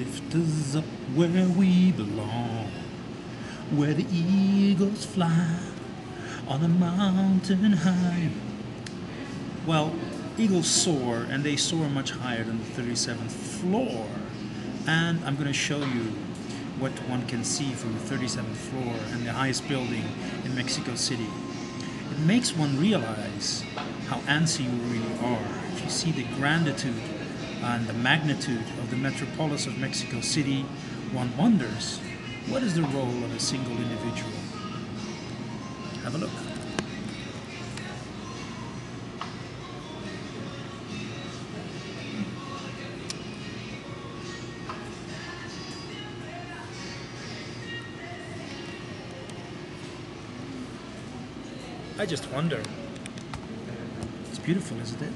lift us up where we belong, where the eagles fly on a mountain high. Well, eagles soar, and they soar much higher than the 37th floor. And I'm going to show you what one can see from the 37th floor and the highest building in Mexico City. It makes one realize how antsy you really are. If you see the granditude and the magnitude of the metropolis of Mexico City, one wonders, what is the role of a single individual? Have a look. I just wonder. It's beautiful, isn't it?